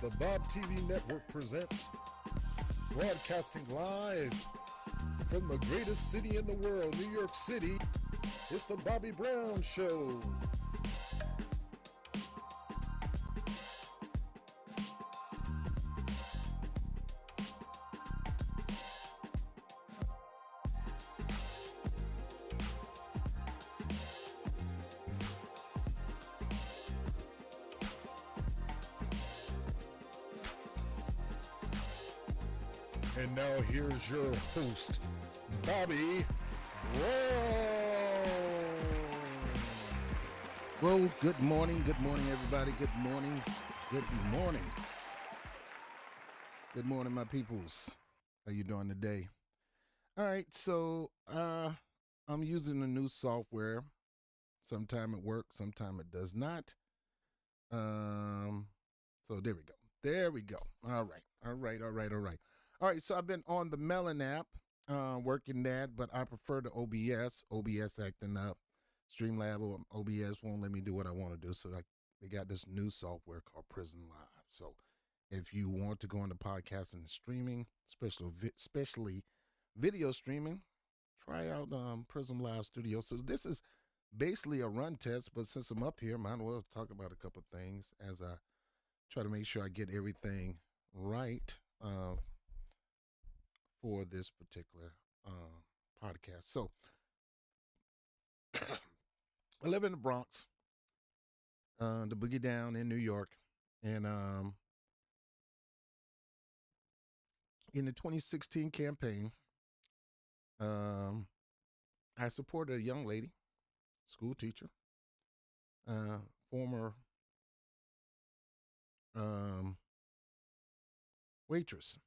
The Bob TV Network presents, broadcasting live from the greatest city in the world, New York City. It's the Bobby Brown Show. And now here's your host, Bobby Brown. Well, good morning, everybody. Good morning. Good morning, my peoples. How you doing today? All right, so I'm using a new software. Sometime it works, sometime it does not. So there we go. All right. All right, so I've been on the Melon app, working that, but I prefer the OBS. OBS acting up. Streamlab or OBS won't let me do what I want to do, so they got this new software called Prism Live. So if you want to go into podcasting and streaming, especially video streaming, try out Prism Live Studio. So this is basically a run test, but since I'm up here, might as well talk about a couple of things as I try to make sure I get everything right for this particular podcast. So I live in the Bronx, the Boogie Down in New York, and in the 2016 campaign, I supported a young lady, school teacher, former waitress,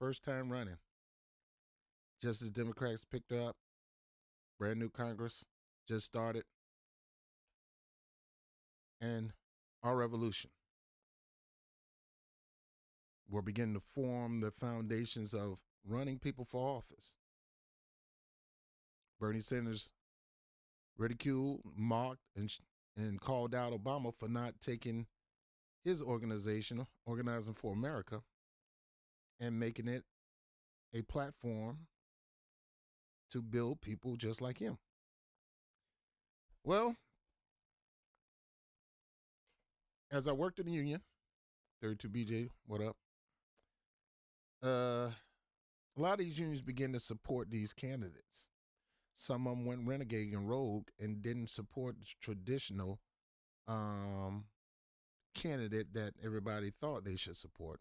first time running. Just as Democrats picked her up, brand new Congress just started, and our revolution. We're beginning to form the foundations of running people for office. Bernie Sanders ridiculed, mocked, and called out Obama for not taking his organization, Organizing for America, and making it a platform to build people just like him. Well, as I worked in the union, 32BJ, what up? A lot of these unions began to support these candidates. Some of them went renegade and rogue and didn't support the traditional candidate that everybody thought they should support.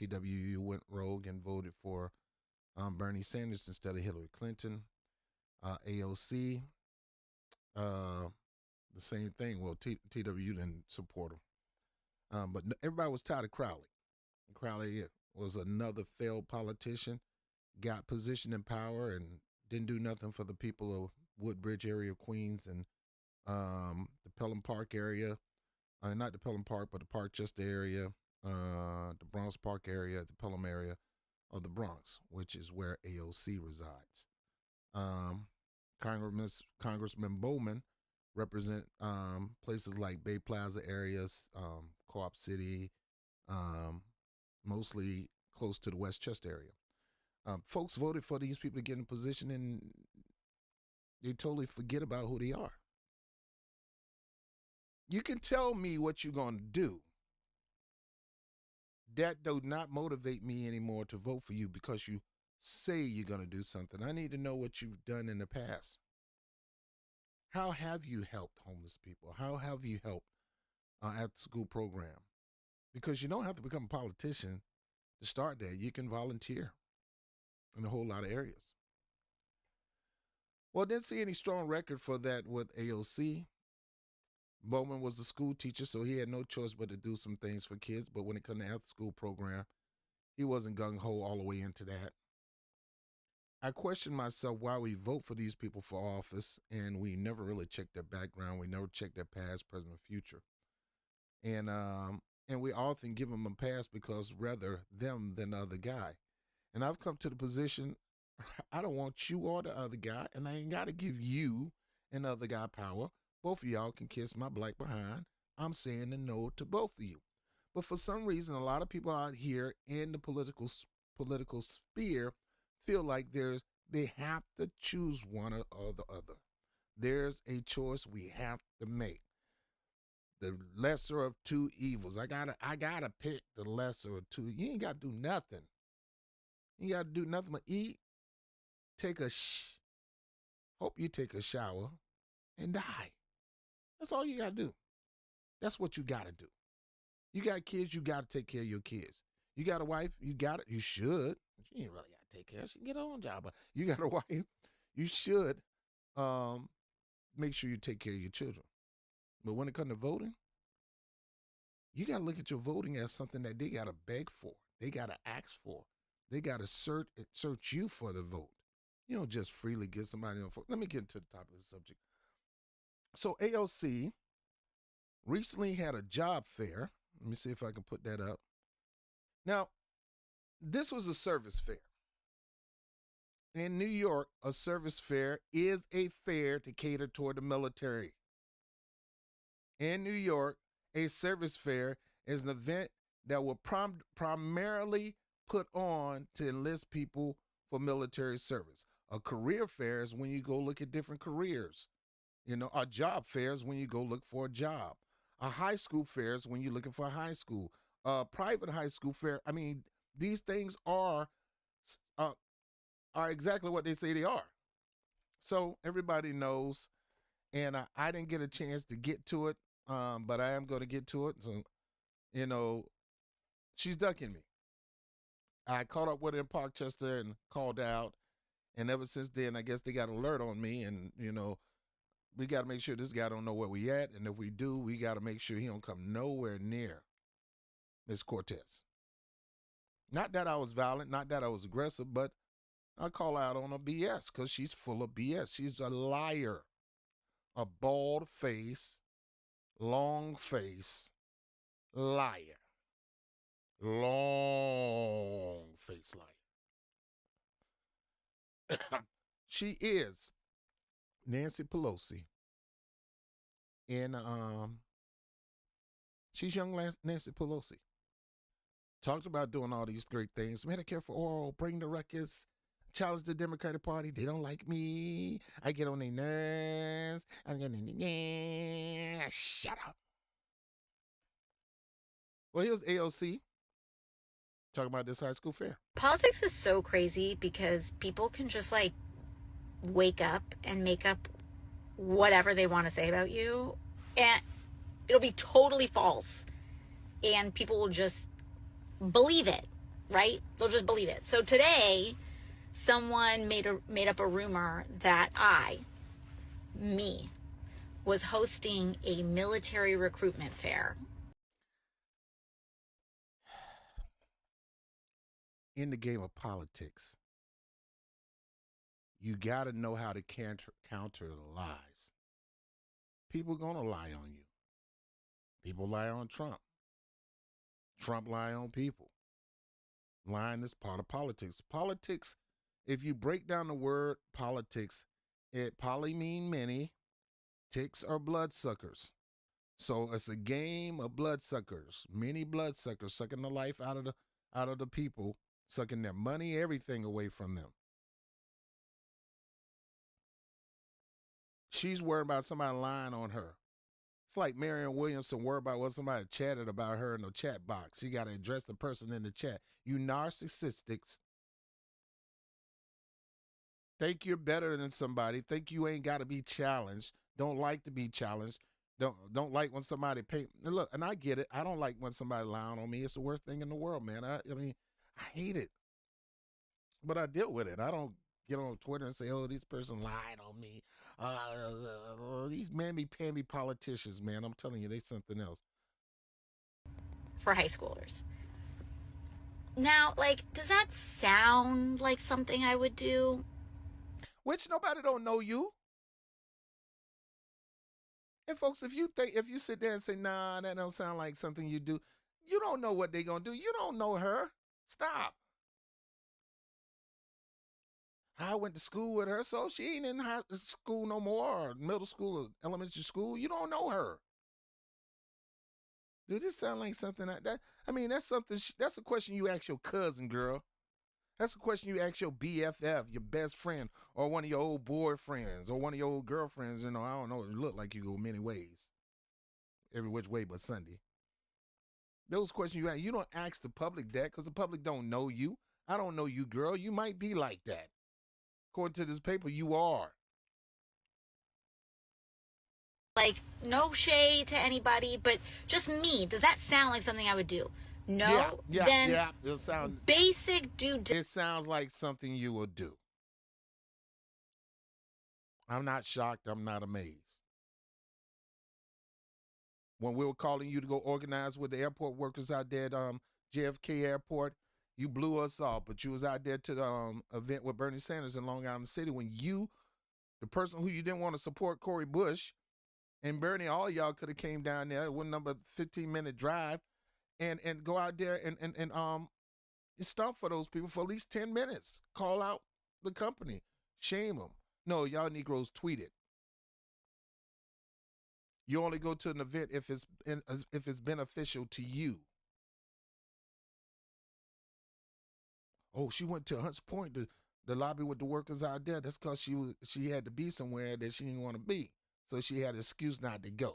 TWU went rogue and voted for Bernie Sanders instead of Hillary Clinton. AOC, the same thing. Well, TWU didn't support him. But everybody was tired of Crowley. Crowley was another failed politician, got positioned in power and didn't do nothing for the people of Woodbridge area of Queens and the Pelham Park area. Not the Pelham Park, but the Parkchester area, the Bronx Park area, the Pelham area of the Bronx, which is where AOC resides. Congressman Bowman represent places like Bay Plaza areas, Co-op City, mostly close to the Westchester area. Folks voted for these people to get in position, and they totally forget about who they are. You can tell me what you're going to do. That does not motivate me anymore to vote for you because you say you're going to do something. I need to know what you've done in the past. How have you helped homeless people? How have you helped after-school program? Because you don't have to become a politician to start that. You can volunteer in a whole lot of areas. Well, didn't see any strong record for that with AOC. Bowman was a school teacher, so he had no choice but to do some things for kids. But when it comes to after-school program, he wasn't gung-ho all the way into that. I question myself why we vote for these people for office, and we never really check their background. We never check their past, present, future. And we often give them a pass because rather them than the other guy. And I've come to the position, I don't want you or the other guy, and I ain't got to give you and the other guy power. Both of y'all can kiss my black behind. I'm saying a no to both of you. But for some reason, a lot of people out here in the political sphere feel like they have to choose one or the other. There's a choice we have to make. The lesser of two evils. I gotta pick the lesser of two. You ain't gotta do nothing. You gotta do nothing but eat, hope you take a shower, and die. That's all you gotta do. That's what you gotta do. You got kids, you gotta take care of your kids. You got a wife, you should. She ain't really gotta take care of her. She can get her own job. But you got a wife, you should make sure you take care of your children. But when it comes to voting, you got to look at your voting as something that they got to beg for. They got to ask for. They got to search you for the vote. You don't just freely get somebody on vote. Let me get into the top of the subject. So AOC recently had a job fair. Let me see if I can put that up. Now, this was a service fair. In New York, a service fair is a fair to cater toward the military. In New York, a service fair is an event that will primarily put on to enlist people for military service. A career fair is when you go look at different careers. A job fair is when you go look for a job. A high school fair is when you're looking for a high school. A private high school fair, these things are exactly what they say they are. So everybody knows, and I didn't get a chance to get to it, but I am going to get to it. So, she's ducking me. I caught up with her in Parkchester and called out, and ever since then, I guess they got alert on me, and, we got to make sure this guy don't know where we at, and if we do, we got to make sure he don't come nowhere near Ms. Cortez. Not that I was violent, not that I was aggressive, but I call out on her BS because she's full of BS. She's a liar, a bald-faced, long-faced liar. Long-faced liar. She is Nancy Pelosi. And she's young Nancy Pelosi. Talked about doing all these great things. Medicare for all, bring the ruckus, challenge the Democratic Party. They don't like me. I get on their nerves. I'm gonna shut up. Well, here's AOC talking about this high school fair. Politics is so crazy because people can just wake up and make up whatever they want to say about you, and it'll be totally false, and people will just believe it, right? They'll just believe it. So today, someone made up a rumor that me, was hosting a military recruitment fair. In the game of politics, you got to know how to counter the lies. People going to lie on you. People lie on Trump. Trump lie on people. Lying is part of politics. Politics, if you break down the word politics, it poly mean many. Ticks are bloodsuckers. So it's a game of bloodsuckers. Many bloodsuckers sucking the life out of the people, sucking their money, everything away from them. She's worried about somebody lying on her. It's like Marianne Williamson worried about what somebody chatted about her in the chat box. You got to address the person in the chat. You narcissists. Think you're better than somebody. Think you ain't got to be challenged. Don't like to be challenged. Don't like when somebody and look, and I get it. I don't like when somebody lying on me. It's the worst thing in the world, man. I hate it. But I deal with it. I don't get on Twitter and say, oh, this person lied on me. These mamby-pamby politicians, man, I'm telling you, they something else. For high schoolers. Now, does that sound like something I would do? Which nobody don't know you. And folks, if you sit there and say, nah, that don't sound like something you do, you don't know what they gonna do. You don't know her. Stop. I went to school with her, so she ain't in high school no more, or middle school or elementary school. You don't know her. Do this sound like something that I mean, that's something, that's a question you ask your cousin, girl. That's a question you ask your BFF, your best friend, or one of your old boyfriends, or one of your old girlfriends. You know, I don't know. It look like you go many ways, every which way but Sunday. Those questions you ask, you don't ask the public that because the public don't know you. I don't know you, girl. You might be like that. According to this paper, you are. Like, no shade to anybody, but just me. Does that sound like something I would do? No? Yeah. It sounds basic due It sounds like something you will do. I'm not shocked. I'm not amazed. When we were calling you to go organize with the airport workers out there at JFK Airport, you blew us off, but you was out there to the event with Bernie Sanders in Long Island City when you, the person who you didn't want to support, Cori Bush, and Bernie, all of y'all could have came down there, one number 15-minute drive, and go out there and stomp for those people for at least 10 minutes. Call out the company. Shame them. No, y'all Negroes tweet it. You only go to an event if it's beneficial to you. Oh, she went to Hunts Point to the lobby with the workers out there. That's because she had to be somewhere that she didn't want to be. So she had an excuse not to go.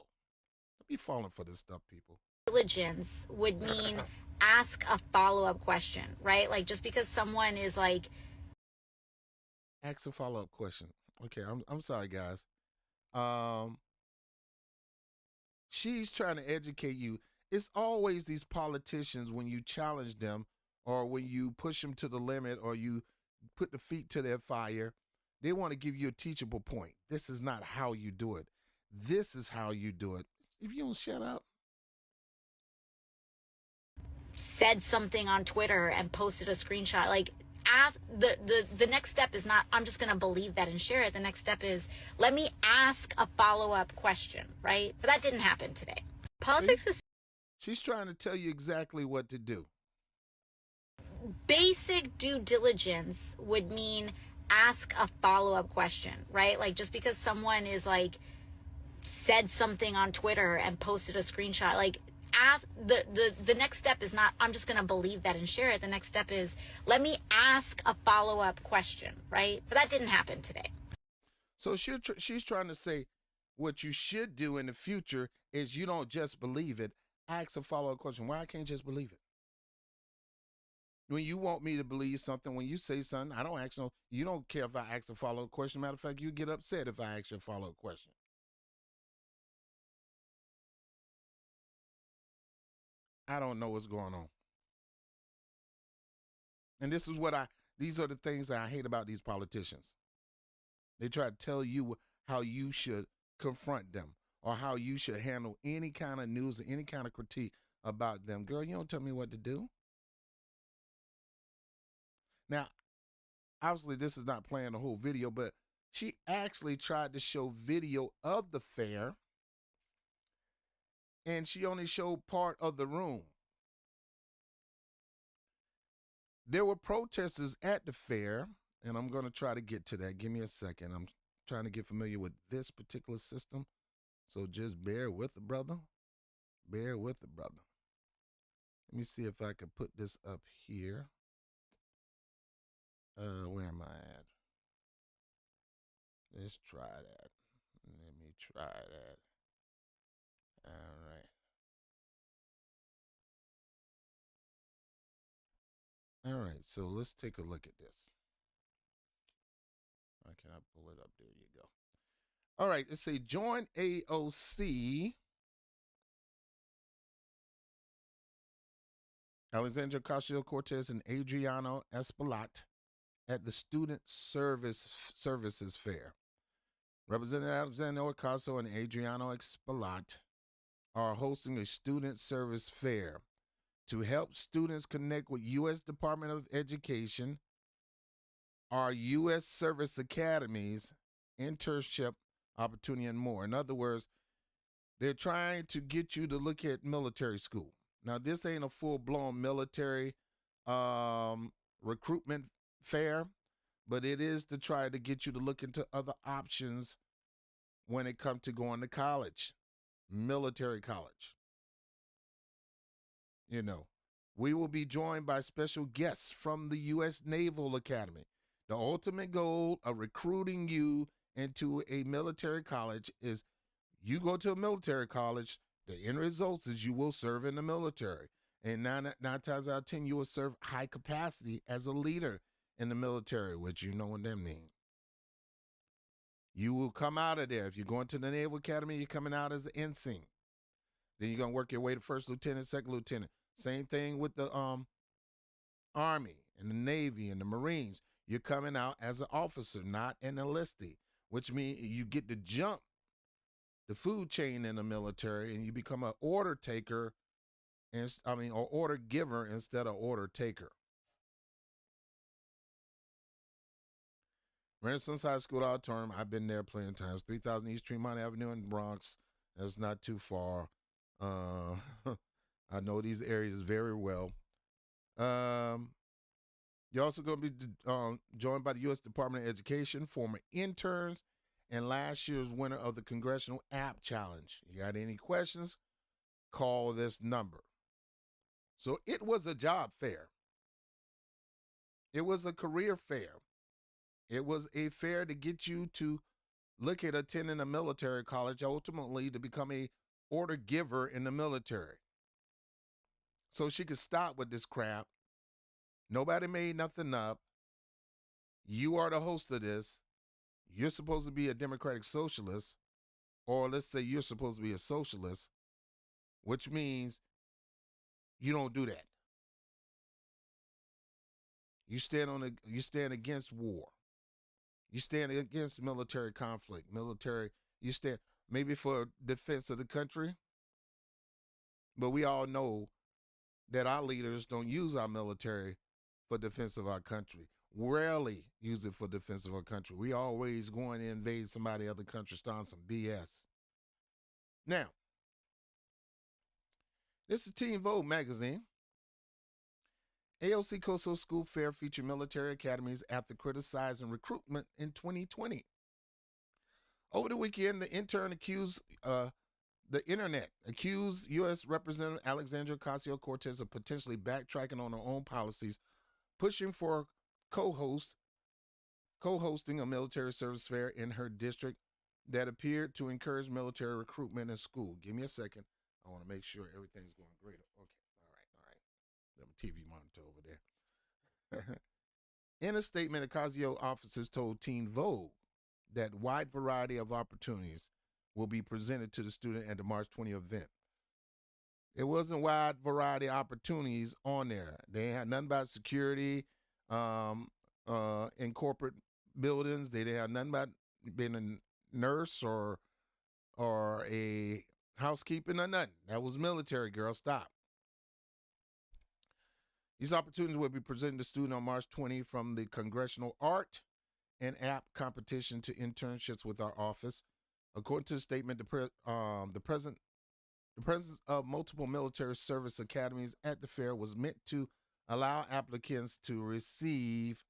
Don't be falling for this stuff, people. Diligence would mean ask a follow-up question, right? Like, just because someone is like... Ask a follow-up question. Okay, I'm sorry, guys. She's trying to educate you. It's always these politicians when you challenge them or when you push them to the limit or you put the feet to their fire, they want to give you a teachable point. This is not how you do it. This is how you do it. If you don't shut up. Said something on Twitter and posted a screenshot. Like, ask the next step is not, I'm just going to believe that and share it. The next step is, let me ask a follow-up question, right? But that didn't happen today. Politics is... She's trying to tell you exactly what to do. Basic due diligence would mean ask a follow-up question, right? Like, just because someone is like said something on Twitter and posted a screenshot, like, ask the next step is not, I'm just going to believe that and share it. The next step is, let me ask a follow-up question, right? But that didn't happen today. So she's trying to say what you should do in the future is you don't just believe it. Ask a follow-up question. Why I can't just believe it? When you want me to believe something, when you say something, I don't ask no, you don't care if I ask a follow-up question. Matter of fact, you get upset if I ask you a follow-up question. I don't know what's going on. And this is these are the things that I hate about these politicians. They try to tell you how you should confront them or how you should handle any kind of news or any kind of critique about them. Girl, you don't tell me what to do. Now, obviously, this is not playing the whole video, but she actually tried to show video of the fair, and she only showed part of the room. There were protesters at the fair, and I'm going to try to get to that. Give me a second. I'm trying to get familiar with this particular system, so just bear with the brother. Bear with the brother. Let me see if I can put this up here. Where am I at? Let's try that. Let me try that. All right. All right, so let's take a look at this. Can I pull it up? There you go. All right, let's say join AOC. Alexandria Ocasio-Cortez and Adriano Espaillat at the Student Services Fair. Representative Alexandria Ocasio and Adriano Espaillat are hosting a student service fair to help students connect with U.S. Department of Education, our U.S. service academies, internship opportunity, and more. In other words, they're trying to get you to look at military school. Now, this ain't a full-blown military recruitment fair, but it is to try to get you to look into other options when it comes to going to college, military college. you know. We will be joined by special guests from the U.S. Naval Academy. The ultimate goal of recruiting you into a military college is you go to a military college, the end result is you will serve in the military. And nine times out of 10, you will serve high capacity as a leader in the military, which you know what that means. You will come out of there. If you're going to the Naval Academy, you're coming out as the ensign. Then you're going to work your way to first lieutenant, second lieutenant. Same thing with the Army and the Navy and the Marines. You're coming out as an officer, not an enlistee, which means you get to jump the food chain in the military and you become an order taker, or order giver instead of order taker. Renaissance High School Auditorium, I've been there plenty of times. 3000 East Tremont Avenue in the Bronx. That's not too far. I know these areas very well. You're also going to be joined by the U.S. Department of Education, former interns, and last year's winner of the Congressional App Challenge. You got any questions? Call this number. So it was a job fair. It was a career fair. It was a fair to get you to look at attending a military college, ultimately to become a order giver in the military. So she could stop with this crap. Nobody made nothing up. You are the host of this. You're supposed to be a democratic socialist, or let's say you're supposed to be a socialist, which means you don't do that. You stand against war. You stand against military conflict, you stand maybe for defense of the country. But we all know that our leaders don't use our military for defense of our country. Rarely use it for defense of our country. We always going to invade somebody other country, starting some BS. Now, this is Teen Vogue magazine. AOC Coastal School Fair featured military academies after criticizing recruitment in 2020. Over the weekend, the internet accused U.S. Representative Alexandria Ocasio-Cortez of potentially backtracking on her own policies, pushing for co-hosting a military service fair in her district that appeared to encourage military recruitment in school. Give me a second. I want to make sure everything's going great. Okay. All right. TV monitor over there. In a statement, Ocasio officers told Teen Vogue that wide variety of opportunities will be presented to the student at the March 20 event. It wasn't wide variety opportunities on there. They had nothing about security in corporate buildings. They didn't have nothing about being a nurse or a housekeeping or nothing. That was military, girl. Stop. These opportunities will be presented to students on March 20 from the Congressional Art and App competition to internships with our office. According to the statement, the presence of multiple military service academies at the fair was meant to allow applicants to receive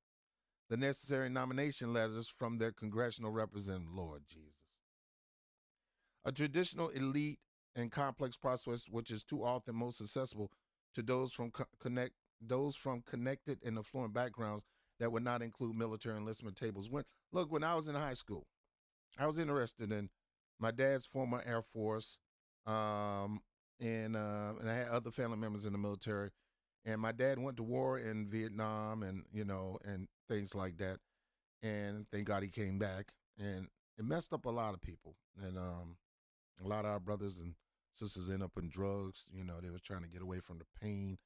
the necessary nomination letters from their congressional representative. Lord Jesus. A traditional elite and complex process, which is too often most accessible to those from connected and affluent backgrounds that would not include military enlistment tables. When I was in high school, I was interested in my dad's former Air Force, and I had other family members in the military. And my dad went to war in Vietnam, and and things like that. And thank God he came back. And it messed up a lot of people, and a lot of our brothers and sisters end up in drugs. They were trying to get away from the pain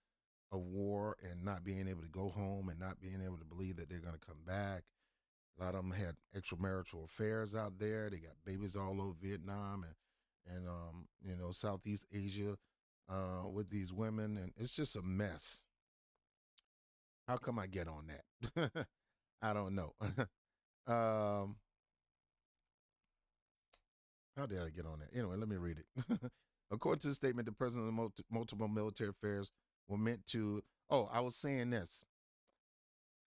of war and not being able to go home and not being able to believe that they're going to come back. A lot of them had extramarital affairs out there. They got babies all over Vietnam and Southeast Asia with these women, and it's just a mess. How come I get on that? I don't know. How did I get on that? Anyway, let me read it. According to the statement, the president of multiple military affairs were meant to. Oh, I was saying this.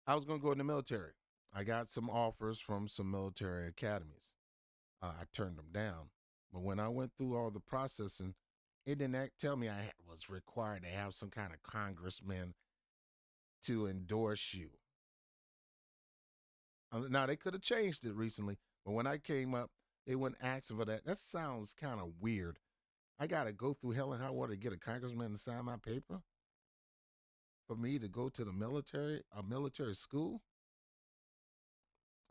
I was going to go in the military. I got some offers from some military academies. I turned them down. But when I went through all the processing it didn't tell me I was required to have some kind of congressman to endorse you. Now, they could have changed it recently, but when I came up, they wouldn't ask for that. That sounds kind of weird. I got to go through hell and high water to get a congressman to sign my paper for me to go to the military, a military school.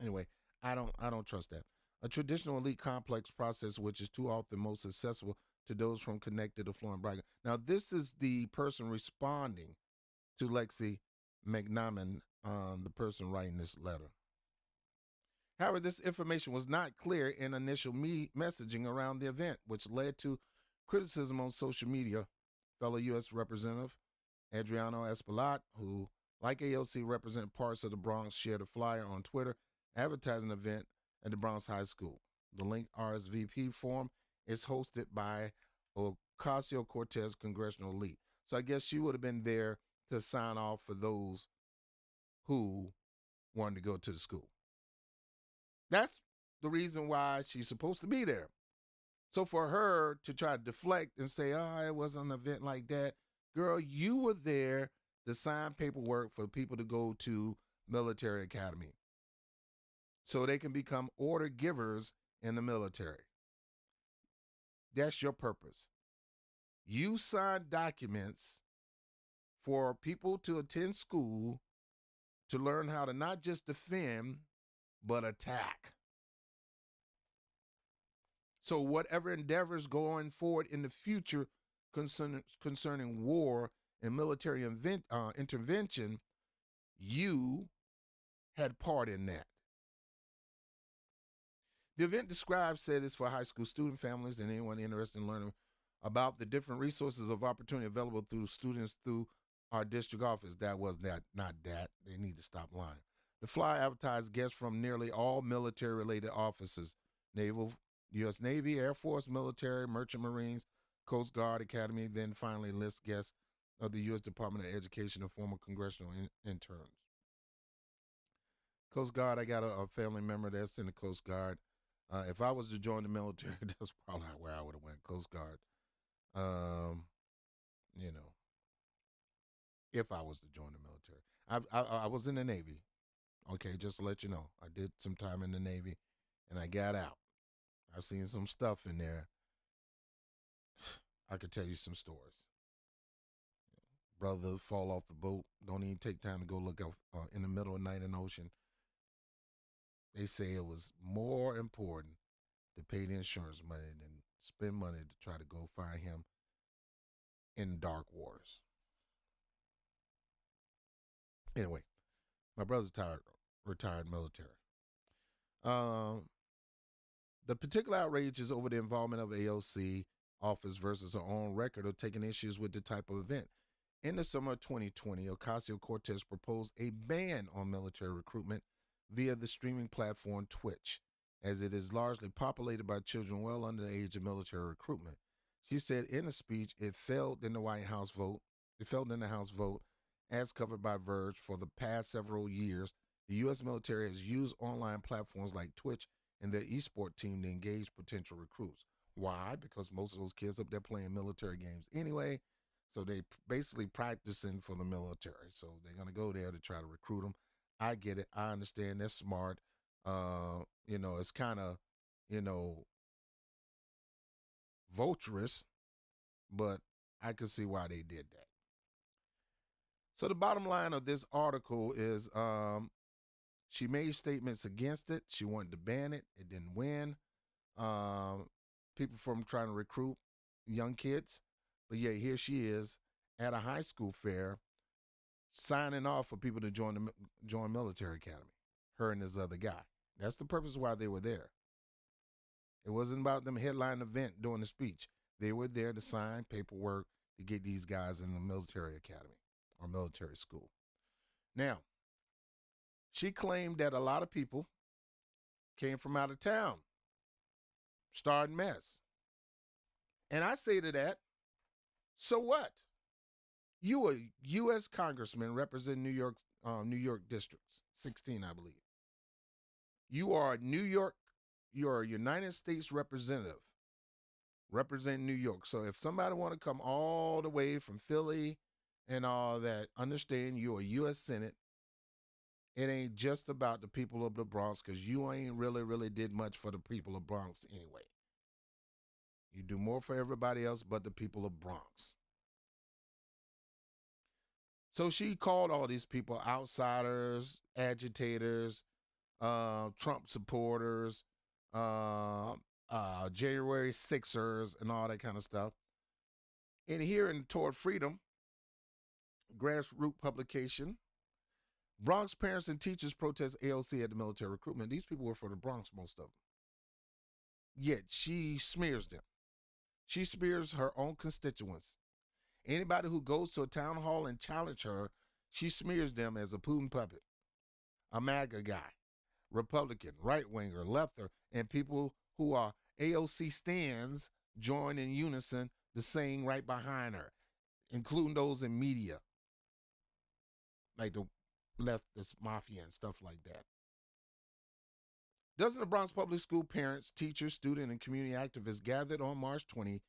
Anyway, I don't trust that. A traditional elite complex process, which is too often most accessible to those from connected affluent bragging. Now, this is the person responding to Lexi McNaman, the person writing this letter. However, this information was not clear in initial messaging around the event, which led to criticism on social media. Fellow U.S. Representative Adriano Espaillat, who, like AOC, represent parts of the Bronx, shared a flyer on Twitter advertising an event at the Bronx High School. The link RSVP form is hosted by Ocasio-Cortez Congressional Elite. So I guess she would have been there to sign off for those who wanted to go to the school. That's the reason why she's supposed to be there. So for her to try to deflect and say, oh, it wasn't an event like that, girl, you were there to sign paperwork for people to go to military academy so they can become order givers in the military. That's your purpose. You signed documents for people to attend school to learn how to not just defend, but attack. So whatever endeavors going forward in the future concerning war and military intervention, you had part in that. The event described said it's for high school student families and anyone interested in learning about the different resources of opportunity available through students through our district office. That was not that. They need to stop lying. The flyer advertised guests from nearly all military-related offices: Naval, U.S. Navy, Air Force, military, Merchant Marines, Coast Guard Academy, then finally lists guests of the U.S. Department of Education and former congressional interns. Coast Guard, I got a family member that's in the Coast Guard. If I was to join the military, that's probably where I would have went, Coast Guard. If I was to join the military. I was in the Navy. Okay, just to let you know. I did some time in the Navy, and I got out. I seen some stuff in there. I could tell you some stories. Brother fall off the boat. Don't even take time to go look out in the middle of the night in the ocean. They say it was more important to pay the insurance money than spend money to try to go find him in dark waters. Anyway, my brother's retired military. The particular outrage is over the involvement of AOC office versus her own record of taking issues with the type of event. In the summer of 2020, Ocasio-Cortez proposed a ban on military recruitment via the streaming platform Twitch, as it is largely populated by children well under the age of military recruitment. She said in a speech it failed in the House vote, as covered by Verge. For the past several years, the U.S. military has used online platforms like Twitch and their esports team to engage potential recruits. Why? Because most of those kids up there playing military games anyway, so they basically practicing for the military. So they're going to go there to try to recruit them. I get it. I understand. They're smart. It's kind of, vulturous, but I could see why they did that. So the bottom line of this article is she made statements against it. She wanted to ban it. It didn't win. People from trying to recruit young kids. But yeah, here she is at a high school fair signing off for people to join military academy, her and this other guy. That's the purpose why they were there. It wasn't about them headline event during the speech. They were there to sign paperwork to get these guys in the military academy or military school. Now, she claimed that a lot of people came from out of town, starting mess. And I say to that, so what? You a U.S. congressman representing New York districts, 16, I believe. You are a United States representative. representing New York. So if somebody want to come all the way from Philly and all that, understand you're a U.S. Senate. It ain't just about the people of the Bronx, because you ain't really did much for the people of Bronx anyway. You do more for everybody else but the people of Bronx. So she called all these people outsiders, agitators, Trump supporters, January Sixers, and all that kind of stuff. And here in Toward Freedom, grassroots publication, Bronx parents and teachers protest AOC at the military recruitment. These people were for the Bronx, most of them. Yet she smears them. She smears her own constituents. Anybody who goes to a town hall and challenge her, she smears them as a Putin puppet, a MAGA guy, Republican, right-winger, lefter, and people who are AOC stands join in unison the saying right behind her, including those in media, like the leftist mafia and stuff like that. Dozens of Bronx public school parents, teachers, students, and community activists gathered on March 20,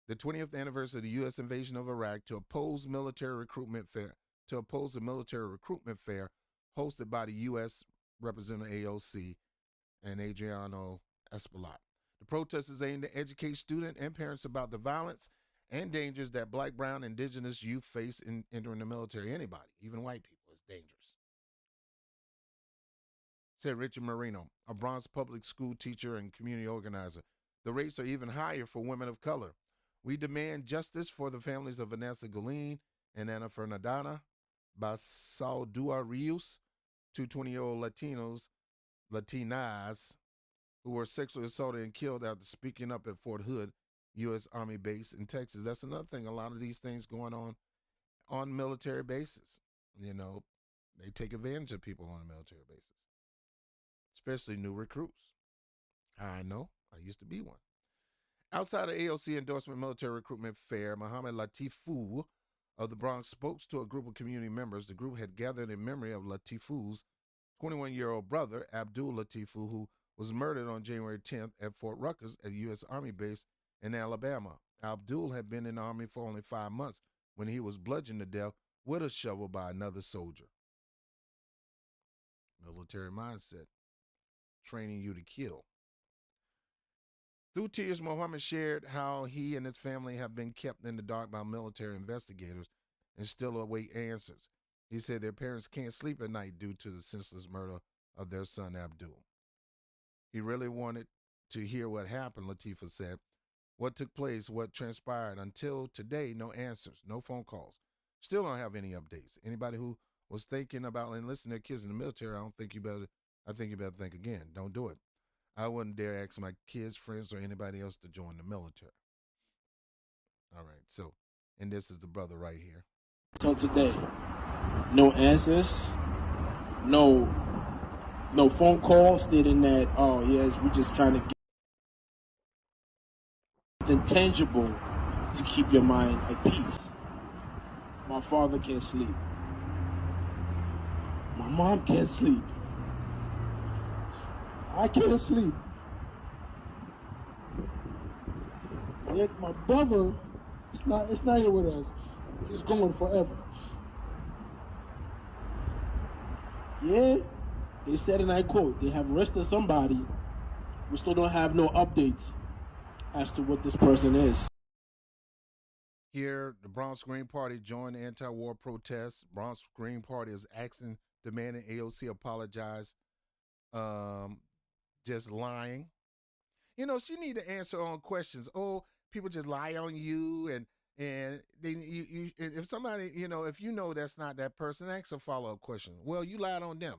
the 20th anniversary of the U.S. invasion of Iraq, to oppose the military recruitment fair hosted by the U.S. Representative AOC and Adriano Espaillat. The protest is aimed to educate students and parents about the violence and dangers that Black, brown, indigenous youth face in entering the military. Anybody, even white people, is dangerous, said Richard Marino, a Bronx public school teacher and community organizer. The rates are even higher for women of color. We demand justice for the families of Vanessa Gullin and Ana Fernandana Basaldua Rios, two 20-year-old Latinas, who were sexually assaulted and killed after speaking up at Fort Hood, U.S. Army base in Texas. That's another thing. A lot of these things going on military bases. You know, they take advantage of people on a military basis, especially new recruits. I know. I used to be one. Outside of AOC endorsement military recruitment fair, Mohammed Latifou of the Bronx spoke to a group of community members. The group had gathered in memory of Latifou's 21-year-old brother, Abdul Latifou, who was murdered on January 10th at Fort Ruckers at a U.S. Army base in Alabama. Abdul had been in the Army for only 5 months when he was bludgeoned to death with a shovel by another soldier. Military mindset, training you to kill. Through tears, Mohammed shared how he and his family have been kept in the dark by military investigators and still await answers. He said their parents can't sleep at night due to the senseless murder of their son, Abdul. He really wanted to hear what happened, Latifah said. What took place, what transpired. Until today, no answers, no phone calls. Still don't have any updates. Anybody who was thinking about enlisting their kids in the military, I think you better think again. Don't do it. I wouldn't dare ask my kids, friends, or anybody else to join the military. All right, so, and this is the brother right here. Till today, no answers, no phone call stating that, oh, yes, we're just trying to get something tangible to keep your mind at peace. My father can't sleep. My mom can't sleep. I can't sleep. Yet my brother, it's not here with us. He's going forever. Yeah, they said, and I quote, they have arrested somebody. We still don't have no updates as to what this person is. Here, the Bronx Green Party joined the anti-war protests. Bronx Green Party is demanding AOC apologize. Just lying. You know, she need to answer on questions. Oh, people just lie on you, and then you if somebody, if you know that's not that person, ask a follow-up question. Well, you lied on them.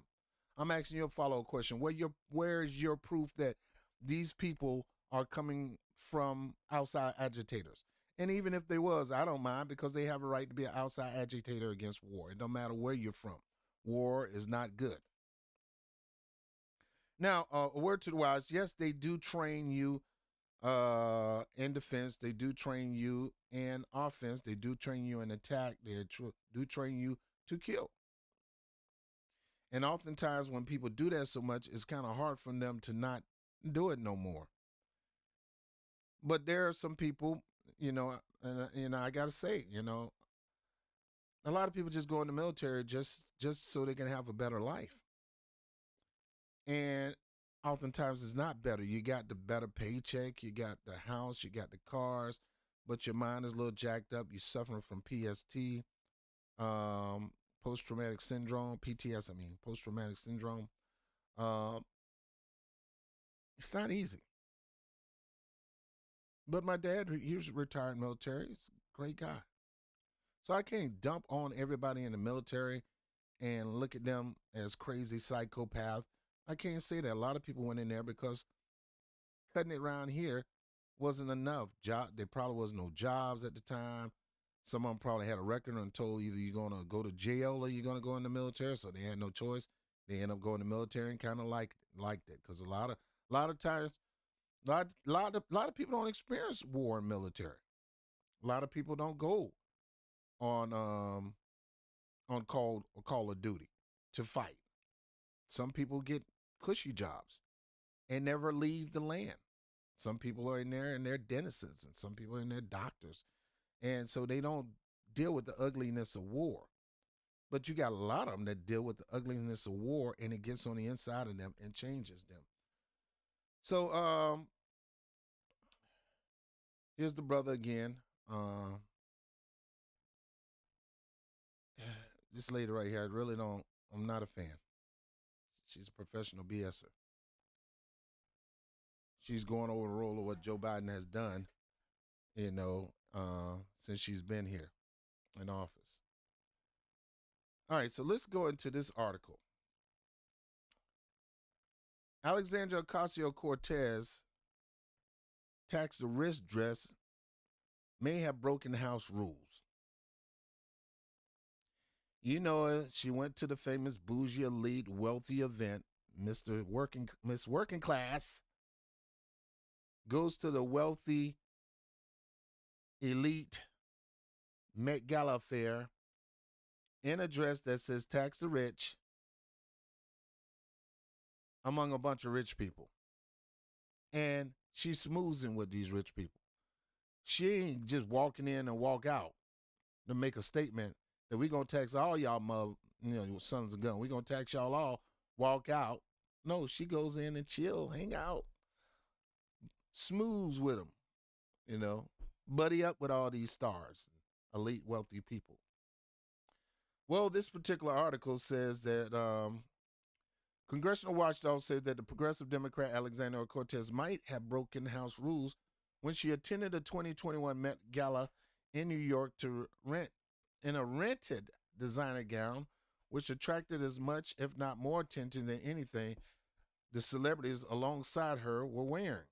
I'm asking you a follow-up question. Where is your proof that these people are coming from outside agitators? And even if they was, I don't mind, because they have a right to be an outside agitator against war. It don't matter where you're from. War is not good. Now, a word to the wise, yes, they do train you in defense. They do train you in offense. They do train you in attack. They do train you to kill. And oftentimes when people do that so much, it's kind of hard for them to not do it no more. But there are some people, I got to say, a lot of people just go in the military just so they can have a better life. And oftentimes it's not better. You got the better paycheck, you got the house, you got the cars, but your mind is a little jacked up. You're suffering from PST, post-traumatic syndrome, PTS, post-traumatic syndrome. It's not easy. But my dad, he was retired military. He's a great guy. So I can't dump on everybody in the military and look at them as crazy psychopaths. I can't say that. A lot of people went in there because cutting it around here wasn't enough. There probably was no jobs at the time. Some of them probably had a record and told either you're going to go to jail or you're going to go in the military. So they had no choice. They end up going to the military and kind of liked it because a lot of times, a lot of people don't experience war and military. A lot of people don't go on Call of Duty to fight. Some people get cushy jobs and never leave the land. Some people are in there and they're dentists, and some people are in there doctors. And so they don't deal with the ugliness of war. But you got a lot of them that deal with the ugliness of war, and it gets on the inside of them and changes them. So here's the brother again. This lady right here, I'm not a fan. She's a professional BSer. She's going over the role of what Joe Biden has done, since she's been here in office. All right, so let's go into this article. Alexandria Ocasio-Cortez taxed the wrist dress may have broken House rules. She went to the famous bougie elite wealthy event. Miss Working Class goes to the wealthy elite Met Gala affair in a dress that says tax the rich among a bunch of rich people. And she's smoozing with these rich people. She ain't just walking in and walk out to make a statement that we're going to tax all y'all sons of guns. We're going to tax y'all all, walk out. No, she goes in and chill, hang out, smooth with them, buddy up with all these stars, elite wealthy people. Well, this particular article says that Congressional Watchdog says that the progressive Democrat Alexandria Cortez might have broken House rules when she attended the 2021 Met Gala in New York to rent in a rented designer gown, which attracted as much, if not more, attention than anything the celebrities alongside her were wearing.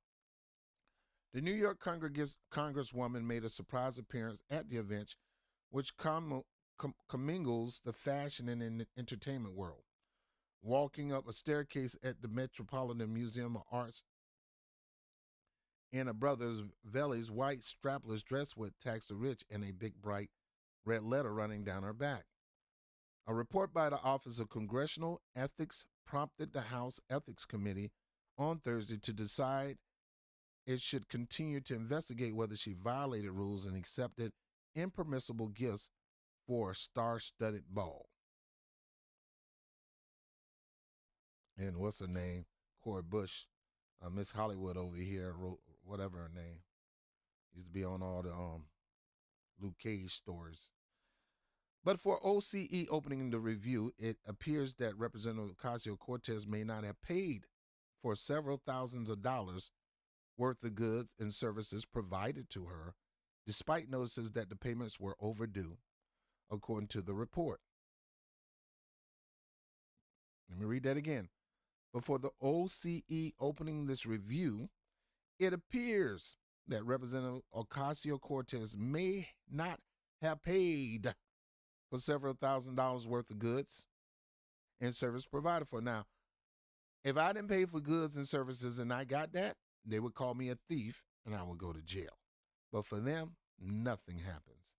The New York Congresswoman made a surprise appearance at the event, which commingles the fashion and entertainment world. Walking up a staircase at the Metropolitan Museum of Arts in a brother's Veli's white strapless dress with tax the rich and a big bright red letter running down her back. A report by the Office of Congressional Ethics prompted the House Ethics Committee on Thursday to decide it should continue to investigate whether she violated rules and accepted impermissible gifts for a star-studded ball. And what's her name? Cori Bush, Miss Hollywood over here, wrote whatever her name. Used to be on all the Luke Cage stories. But for OCE opening the review, it appears that Representative Ocasio-Cortez may not have paid for several thousands of dollars worth of goods and services provided to her, despite notices that the payments were overdue, according to the report. Let me read that again. Before the OCE opening this review, it appears that Representative Ocasio-Cortez may not have paid for several $1,000s worth of goods and service provided for. Now, if I didn't pay for goods and services and I got that, they would call me a thief and I would go to jail. But for them, nothing happens.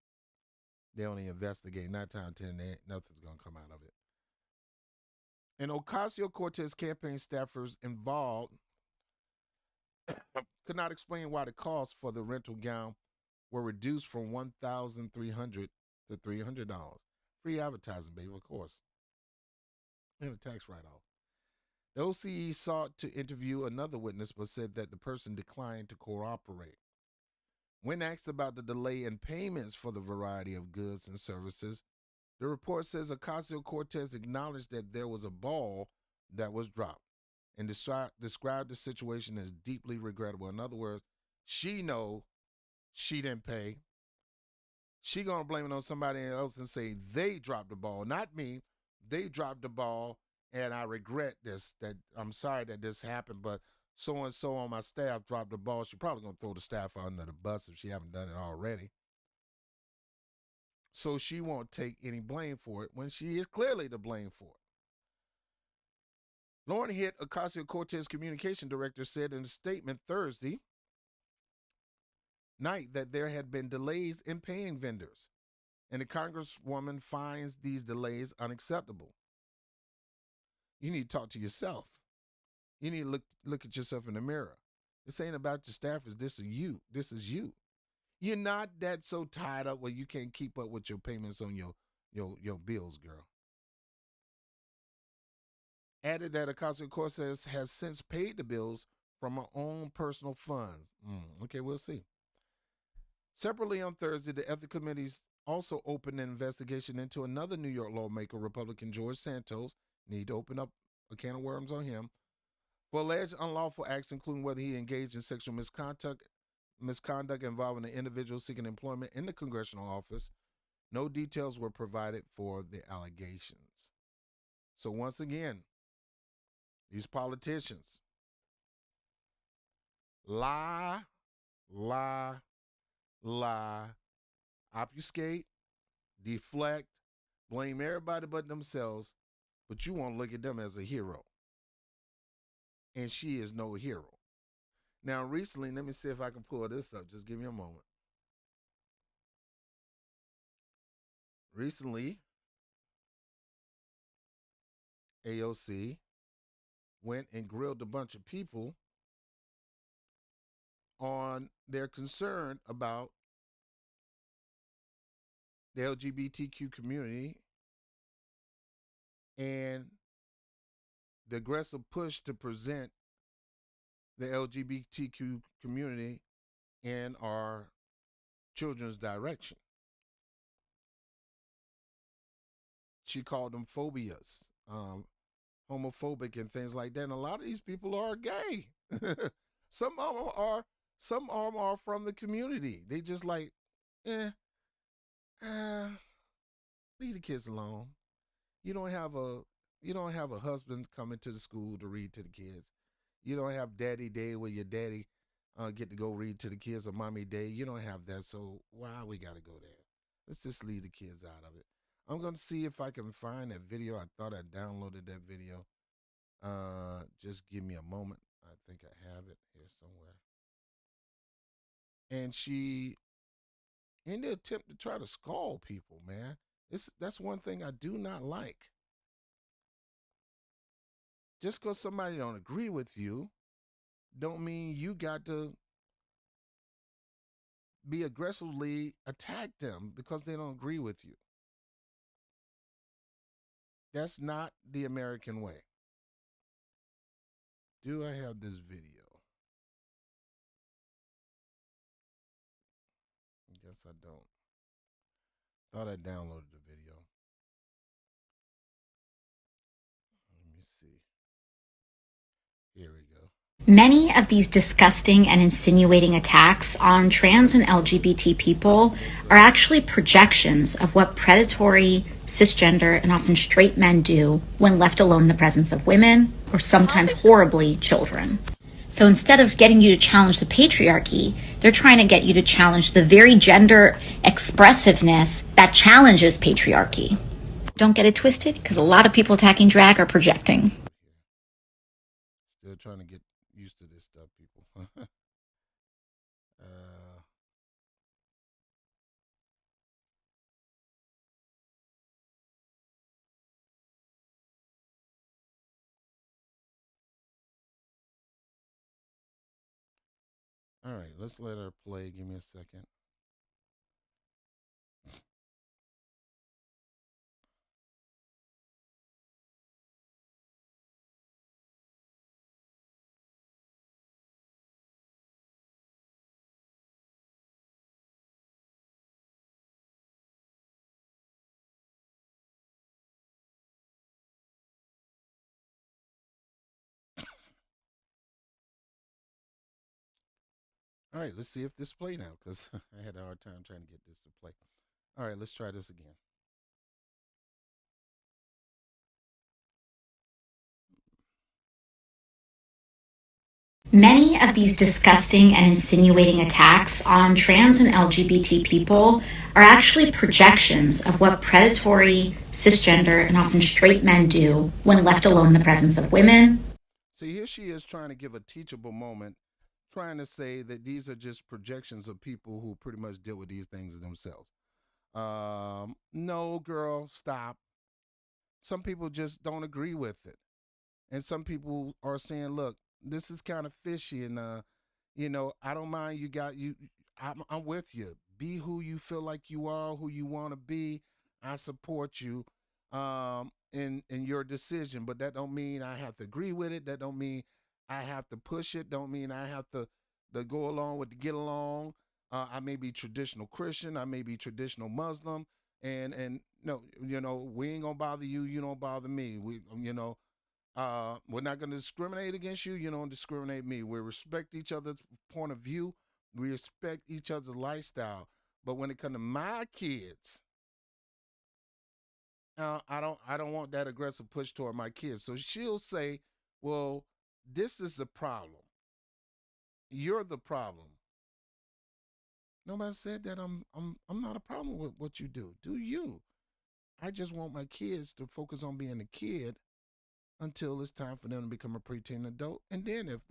They only investigate 9 times 10, nothing's going to come out of it. And Ocasio-Cortez campaign staffers involved could not explain why the costs for the rental gown were reduced from $1,300 to $300. Free advertising, baby, of course, and a tax write-off. The OCE sought to interview another witness but said that the person declined to cooperate. When asked about the delay in payments for the variety of goods and services, the report says Ocasio-Cortez acknowledged that there was a ball that was dropped and described the situation as deeply regrettable. In other words, she knows she didn't pay. She gonna blame it on somebody else and say they dropped the ball, not me. They dropped the ball, and I regret this. That I'm sorry that this happened, but so and so on my staff dropped the ball. She's probably gonna throw the staff under the bus if she haven't done it already. So she won't take any blame for it when she is clearly to blame for it. Lauren Hitt, Ocasio-Cortez communication director, said in a statement Thursday night that there had been delays in paying vendors, and the congresswoman finds these delays unacceptable. You need to talk to yourself. You need to look at yourself in the mirror. This ain't about your staffers. This is you. This is you. You're not that so tied up where you can't keep up with your payments on your bills, girl. Added that Ocasio-Cortez has since paid the bills from her own personal funds. Okay, we'll see. Separately on Thursday, the Ethics Committees also opened an investigation into another New York lawmaker, Republican George Santos. Need to open up a can of worms on him for alleged unlawful acts, including whether he engaged in sexual misconduct involving an individual seeking employment in the congressional office. No details were provided for the allegations. So once again, these politicians lie, obfuscate, deflect, blame everybody but themselves, but you won't look at them as a hero. And she is no hero. Now, recently, let me see if I can pull this up. Just give me a moment. Recently, AOC went and grilled a bunch of people on their concern about the LGBTQ community and the aggressive push to present the LGBTQ community in our children's direction. She called them phobias, homophobic and things like that. And a lot of these people are gay. Some of them are from the community. They just like, leave the kids alone. You don't have a husband coming to the school to read to the kids. You don't have daddy day where your daddy get to go read to the kids, or mommy day. You don't have that. So why we got to go there? Let's just leave the kids out of it. I'm going to see if I can find that video. I thought I downloaded that video. Just give me a moment. I think I have it here somewhere. And she, in the attempt to try to scald people, man, that's one thing I do not like. Just because somebody don't agree with you, don't mean you got to be aggressively attack them because they don't agree with you. That's not the American way. Do I have this video? I guess I don't. Thought I downloaded the video. Let me see. Here we go. Many of these disgusting and insinuating attacks on trans and LGBT people are actually projections of what predatory, cisgender, and often straight men do when left alone in the presence of women, or sometimes horribly, children. So instead of getting you to challenge the patriarchy, they're trying to get you to challenge the very gender expressiveness that challenges patriarchy. Don't get it twisted, because a lot of people attacking drag are projecting. Still trying to get used to this stuff, people. All right, let's let her play. Give me a second. All right, let's see if this play now because I had a hard time trying to get this to play. All right, let's try this again. Many of these disgusting and insinuating attacks on trans and LGBT people are actually projections of what predatory, cisgender, and often straight men do when left alone in the presence of women. See, here she is trying to give a teachable moment, trying to say that these are just projections of people who pretty much deal with these things themselves. No, girl, stop. Some people just don't agree with it. And some people are saying, look, this is kind of fishy. And, I don't mind you got you. I'm with you. Be who you feel like you are, who you want to be. I support you in your decision. But that don't mean I have to agree with it. That don't mean I have to push it. Don't mean I have to go along with the get along. I may be traditional Christian. I may be traditional Muslim. And no, we ain't gonna bother you. You don't bother me. We're not going to discriminate against you. You don't discriminate me. We respect each other's point of view. We respect each other's lifestyle. But when it comes to my kids, I don't want that aggressive push toward my kids. So she'll say, "Well, this is the problem. You're the problem." Nobody said that I'm not a problem with what you do. Do you? I just want my kids to focus on being a kid until it's time for them to become a preteen adult. And then if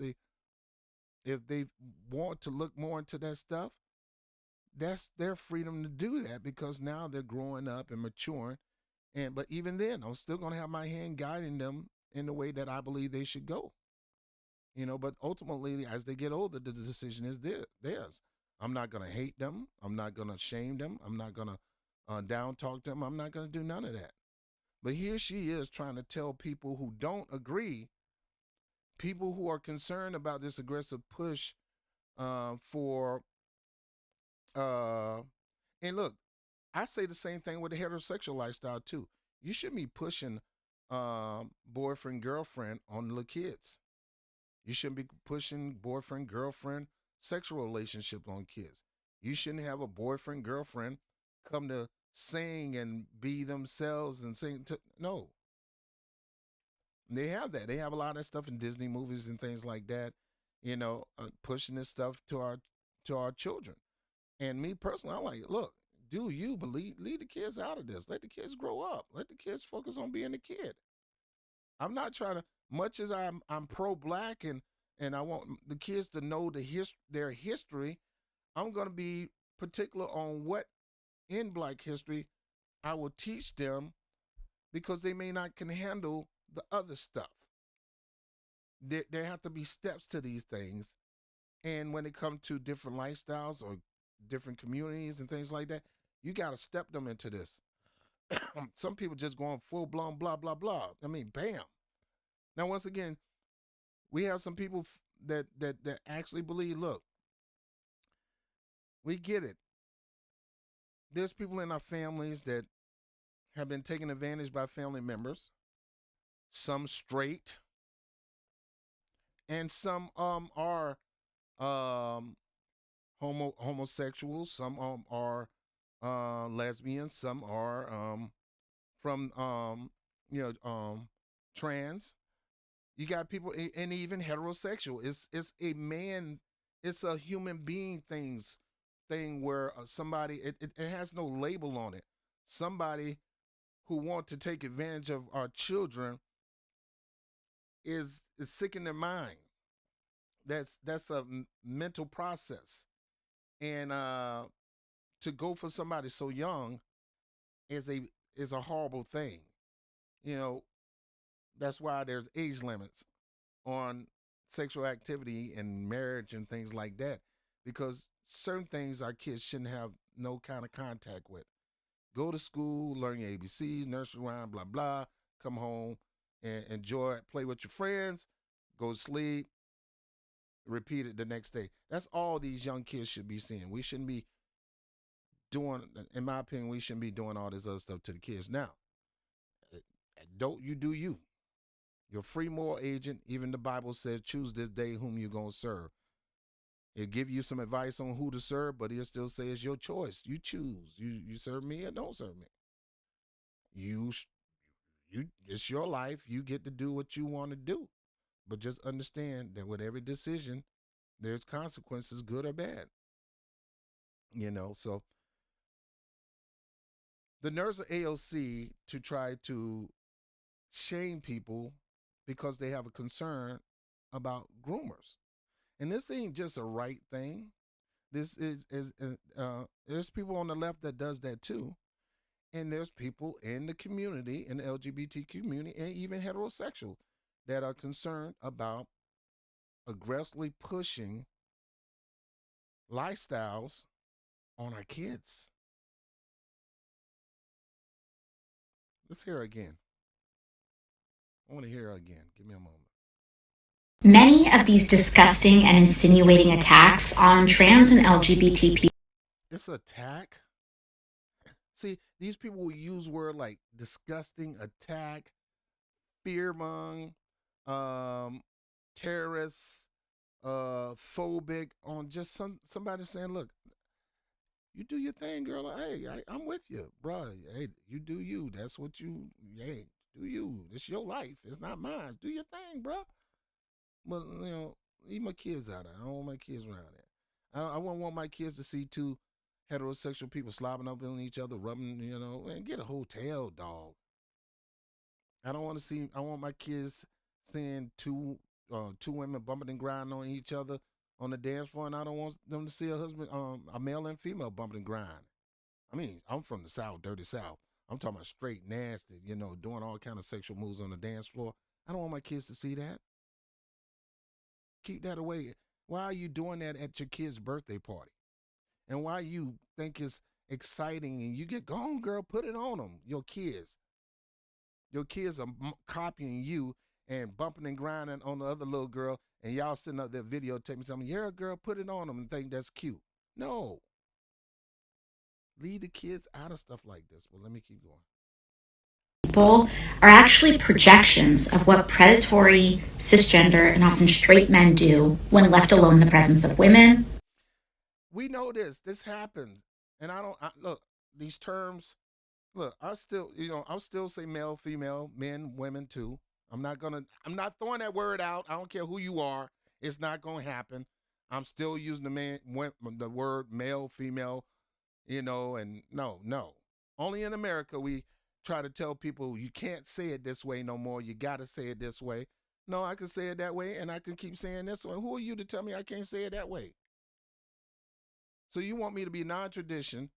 they want to look more into that stuff, that's their freedom to do that because now they're growing up and maturing. But even then, I'm still gonna have my hand guiding them in the way that I believe they should go. But ultimately, as they get older, the decision is theirs. I'm not gonna hate them. I'm not gonna shame them. I'm not gonna down talk them. I'm not gonna do none of that. But here she is trying to tell people who don't agree, people who are concerned about this aggressive push for, and look, I say the same thing with the heterosexual lifestyle too. You shouldn't be pushing boyfriend, girlfriend on the kids. You shouldn't be pushing boyfriend, girlfriend, sexual relationship on kids. You shouldn't have a boyfriend, girlfriend come to sing and be themselves and sing no. They have that. They have a lot of that stuff in Disney movies and things like that, pushing this stuff to our children. And me personally, I'm like, look, do you believe leave the kids out of this. Let the kids grow up. Let the kids focus on being a kid. I'm not trying to much as I'm pro black and I want the kids to know their history, I'm going to be particular on what in Black history I will teach them because they may not can handle the other stuff. There have to be steps to these things. And when it comes to different lifestyles or different communities and things like that, you got to step them into this. Some people just going full blown blah, blah, blah. I mean, bam. Now, once again, we have some people that actually believe, look, we get it. There's people in our families that have been taken advantage by family members, some straight, and some are homosexuals, some are lesbians, some are from trans. You got people and even heterosexual. It's a man, it's a human being thing where somebody it has no label on it. Somebody who want to take advantage of our children is sick in their mind. That's a mental process, and to go for somebody so young is a horrible thing. You know, that's why there's age limits on sexual activity and marriage and things like that. because certain things our kids shouldn't have no kind of contact with. Go to school, learn your ABCs, nursery rhyme, blah, blah, come home and enjoy it, play with your friends, go to sleep, repeat it the next day. That's all these young kids should be seeing. We shouldn't be doing, in my opinion, we shouldn't be doing all this other stuff to the kids. Now, don't you do you. You're a free moral agent. Even the Bible says, choose this day whom you're going to serve. It'll give you some advice on who to serve, but it'll still say it's your choice. You choose. You serve me or don't serve me. It's your life. You get to do what you want to do. But just understand that with every decision, there's consequences, good or bad. So the nerves of AOC to try to shame people because they have a concern about groomers. And this ain't just a right thing. This is there's people on the left that does that too. And there's people in the community, in the LGBT community, and even heterosexual, that are concerned about aggressively pushing lifestyles on our kids. Let's hear her again. I want to hear her again. Give me a moment. Many of these disgusting and insinuating attacks on trans and LGBT people. It's an attack. See, these people will use words like disgusting, attack, fearmong, terrorists, phobic, on just somebody saying, look, you do your thing, girl. Hey, I'm with you, bro. Hey, you do you. That's what you, hey, do you. It's your life. It's not mine. Do your thing, bro. But, leave my kids out of it. I don't want my kids around there. I wouldn't want my kids to see two heterosexual people slobbing up on each other, rubbing, and get a hotel, dog. I don't want to see, I want my kids seeing two women bumping and grinding on each other on the dance floor, and I don't want them to see a male and female bumping and grinding. I mean, I'm from the South, dirty South. I'm talking about straight nasty, doing all kind of sexual moves on the dance floor. I don't want my kids to see that. Keep that away. Why are you doing that at your kid's birthday party? And why you think it's exciting and you go on, girl, put it on them, your kids. Your kids are copying you and bumping and grinding on the other little girl, and y'all sitting up there videotaping, telling me, yeah, girl, put it on them and think that's cute. No. Leave the kids out of stuff like this, but let me keep going. People are actually projections of what predatory, cisgender, and often straight men do when left alone in the presence of women. We know this. This happens. And look, these terms, look, I'll still say male, female, men, women too. I'm not throwing that word out. I don't care who you are. It's not going to happen. I'm still using the word male, female, and no. Only in America we try to tell people you can't say it this way no more. You got to say it this way. No, I can say it that way, and I can keep saying this way. Who are you to tell me I can't say it that way? So you want me to be non-tradition.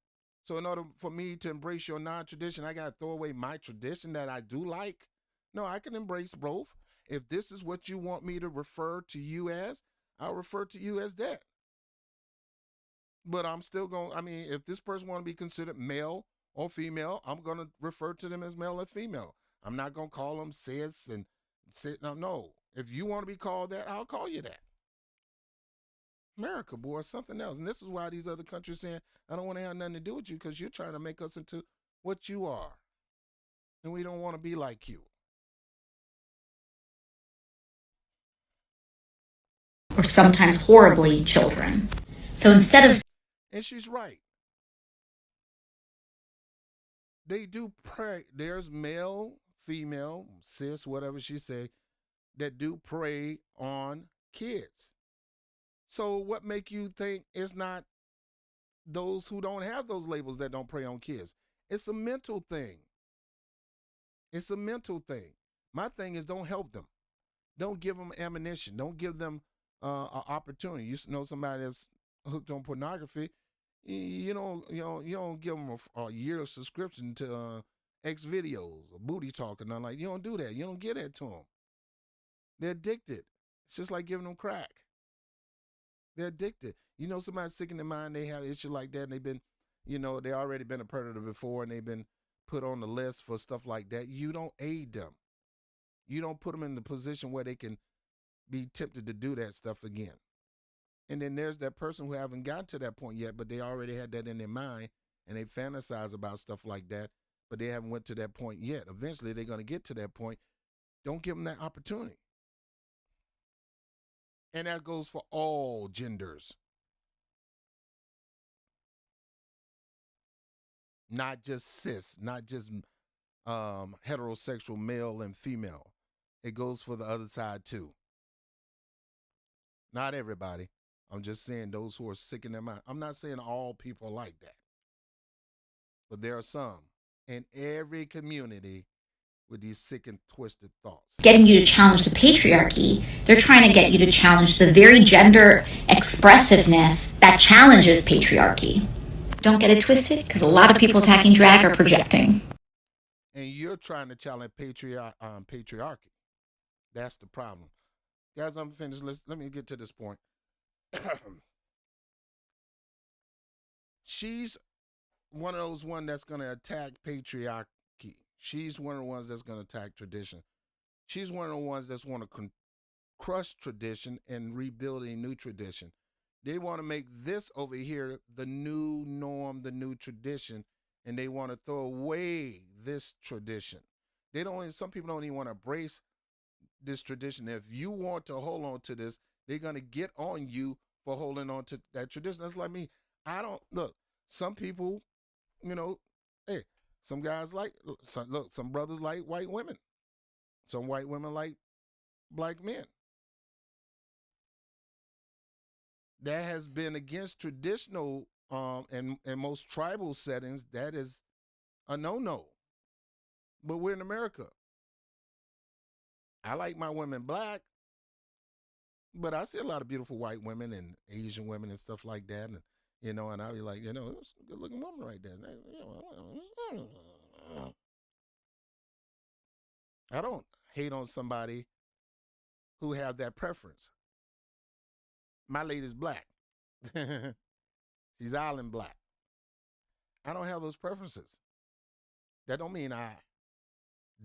So in order for me to embrace your non-tradition, I got to throw away my tradition that I do like? No, I can embrace both. If this is what you want me to refer to you as, I'll refer to you as that. But I'm still if this person want to be considered male or female, I'm going to refer to them as male or female. I'm not going to call them cis and sit. No. If you want to be called that, I'll call you that. America, boy, something else. And this is why these other countries saying, I don't want to have nothing to do with you because you're trying to make us into what you are. And we don't want to be like you. Or sometimes horribly children. So instead of... And she's right. They do prey. There's male, female, cis, whatever she say, that do prey on kids. So what make you think it's not those who don't have those labels that don't prey on kids? It's a mental thing. It's a mental thing. My thing is don't help them. Don't give them ammunition. Don't give them an opportunity. You know somebody that's hooked on pornography, you don't give them a year subscription to X videos or booty talk or nothing like. You don't do that. You don't give that to them. They're addicted. It's just like giving them crack. They're addicted. You know, somebody's sick in their mind, they have issue like that, and they've been, they already been a predator before, and they've been put on the list for stuff like that. You don't aid them. You don't put them in the position where they can be tempted to do that stuff again. And then there's that person who haven't gotten to that point yet, but they already had that in their mind, and they fantasize about stuff like that, but they haven't went to that point yet. Eventually, they're going to get to that point. Don't give them that opportunity. And that goes for all genders. Not just cis, not just heterosexual male and female. It goes for the other side too. Not everybody. I'm just saying those who are sick in their mind. I'm not saying all people are like that. But there are some in every community with these sick and twisted thoughts. Getting you to challenge the patriarchy, they're trying to get you to challenge the very gender expressiveness that challenges patriarchy. Don't get it twisted, because a lot of people attacking drag are projecting. And you're trying to challenge patriarchy. That's the problem. Guys, I'm finished. Let me get to this point. She's one of those ones that's going to attack patriarchy. She's one of the ones that's going to attack tradition. She's one of the ones that's want to crush tradition and rebuild a new tradition. They want to make this over here the new norm, the new tradition, and they want to throw away this tradition. Some people don't even want to embrace this tradition. If you want to hold on to this, they're going to get on you for holding on to that tradition. That's like me. Some people, hey, some guys some brothers like white women. Some white women like black men. That has been against traditional and most tribal settings. That is a no-no. But we're in America. I like my women black, but I see a lot of beautiful white women and Asian women and stuff like that. And, and I'll be like, it's a good looking woman right there. I don't hate on somebody who have that preference. My lady's black. She's island black. I don't have those preferences. That don't mean I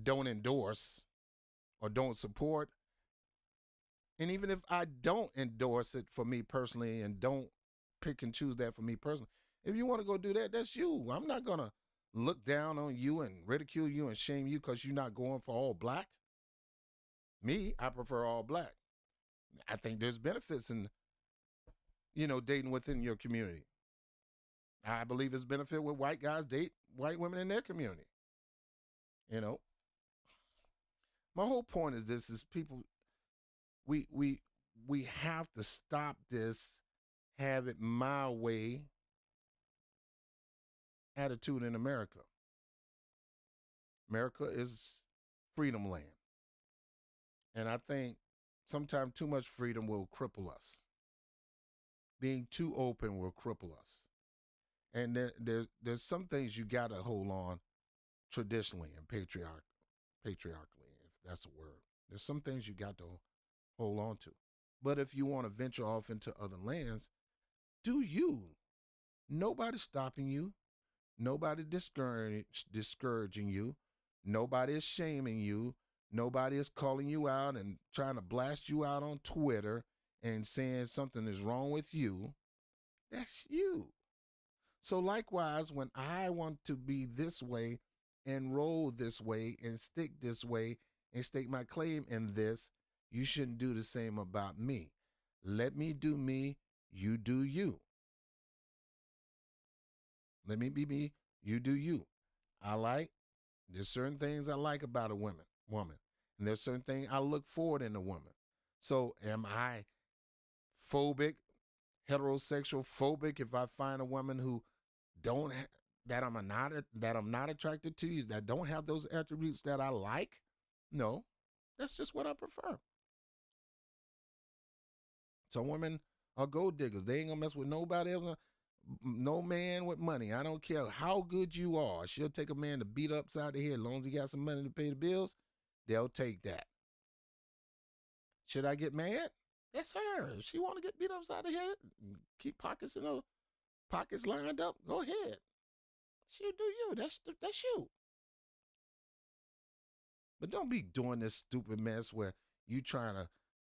don't endorse or don't support. And even if I don't endorse it for me personally and don't pick and choose that for me personally, if you want to go do that, that's you. I'm not going to look down on you and ridicule you and shame you because you're not going for all black. Me, I prefer all black. I think there's benefits in, dating within your community. I believe it's benefit with white guys date white women in their community. My whole point is this: is people, we have to stop this, have it my way attitude in America. America is freedom land. And I think sometimes too much freedom will cripple us. Being too open will cripple us. And there's some things you got to hold on traditionally and patriarchally, if that's a word. There's some things you got to hold on to. But if you want to venture off into other lands, do you. Nobody's stopping you. Nobody discouraging you. Nobody is shaming you. Nobody is calling you out and trying to blast you out on Twitter and saying something is wrong with you. That's you. So likewise, when I want to be this way and roll this way and stick this way and stake my claim in this, you shouldn't do the same about me. Let me do me, you do you. Let me be me, you do you. There's certain things I like about a woman. And there's certain things I look forward in a woman. So am I heterosexual phobic if I find a woman who that I'm not attracted to, that don't have those attributes that I like? No, that's just what I prefer. Some women are gold diggers. They ain't gonna mess with nobody else. No man with money. I don't care how good you are. She'll take a man to beat upside the head. As long as he got some money to pay the bills, they'll take that. Should I get mad? That's her. If she want to get beat upside the head, keep pockets in her pockets lined up, go ahead. She do you. That's you. But don't be doing this stupid mess where you trying to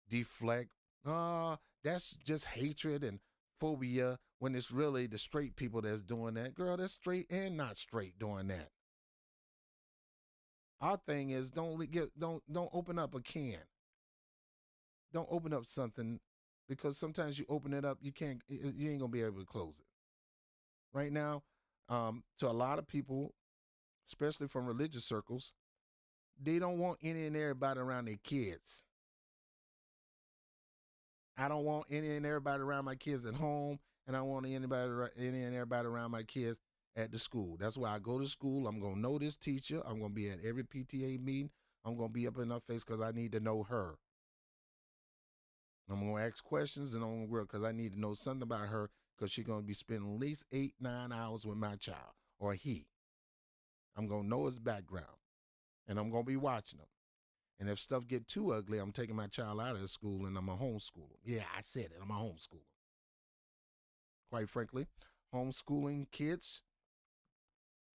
deflect. That's just hatred and phobia when it's really the straight people that's doing that. Girl, that's straight and not straight doing that. Our thing is don't open up a can. Don't open up something because sometimes you open it up, you ain't gonna be able to close it. Right now, to a lot of people, especially from religious circles, they don't want any and everybody around their kids. I don't want any and everybody around my kids at home, and I don't want any and everybody around my kids at the school. That's why I go to school. I'm gonna know this teacher. I'm gonna be at every PTA meeting. I'm gonna be up in her face because I need to know her. I'm gonna ask questions and I'm gonna because I need to know something about her because she's gonna be spending at least 8-9 hours with my child or he. I'm gonna know his background, and I'm gonna be watching him. And if stuff get too ugly, I'm taking my child out of the school and I'm a homeschooler. Yeah, I said it. I'm a homeschooler. Quite frankly, homeschooling kids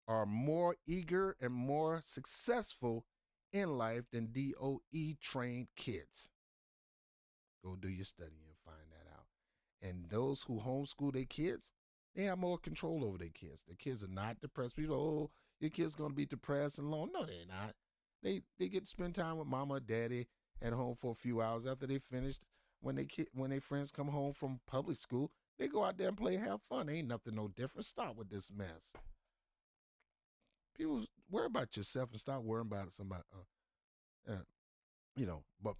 are more eager and more successful in life than DOE trained kids. Go do your study and find that out. And those who homeschool their kids, they have more control over their kids. The kids are not depressed. People, oh, your kid's going to be depressed and alone. No, they're not. They get to spend time with mama or daddy at home for a few hours after they finished. When they friends come home from public school, they go out there and play and have fun. Ain't nothing no different. Stop with this mess. People worry about yourself and stop worrying about somebody. But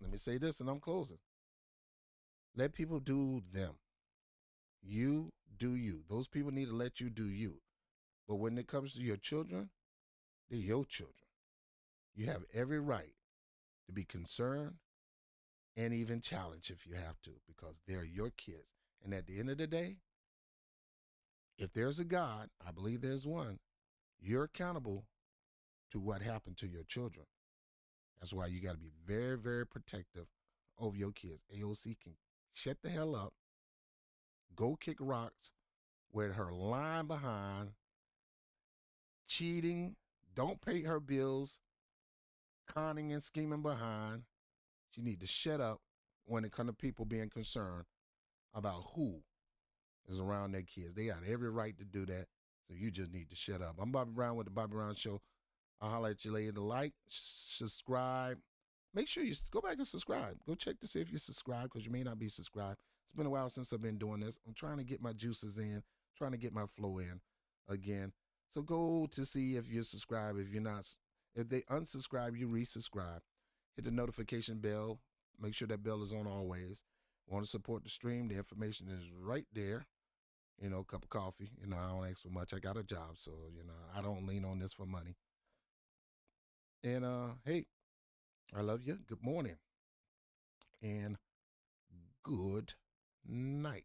let me say this and I'm closing. Let people do them. You do you. Those people need to let you do you. But when it comes to your children, they're your children. You have every right to be concerned and even challenge if you have to, because they're your kids. And at the end of the day, if there's a God, I believe there's one, you're accountable to what happened to your children. That's why you got to be very, very protective over your kids. AOC can shut the hell up, go kick rocks with her lying behind, cheating, don't pay her bills, conning and scheming behind. She need to shut up when it comes to people being concerned about who is around their kids. They got every right to do that, so you just need to shut up. I'm Bobby Brown with the Bobby Brown Show. I'll holler at you later. Like, subscribe. Make sure you go back and subscribe. Go check to see if you subscribe because you may not be subscribed. It's been a while since I've been doing this. I'm trying to get my juices in, trying to get my flow in again. So go to see if you're subscribed. If you're not, if they unsubscribe, you resubscribe. Hit the notification bell. Make sure that bell is on always. Want to support the stream? The information is right there. A cup of coffee. I don't ask for much. I got a job, so, I don't lean on this for money. And, hey, I love you. Good morning. And good night.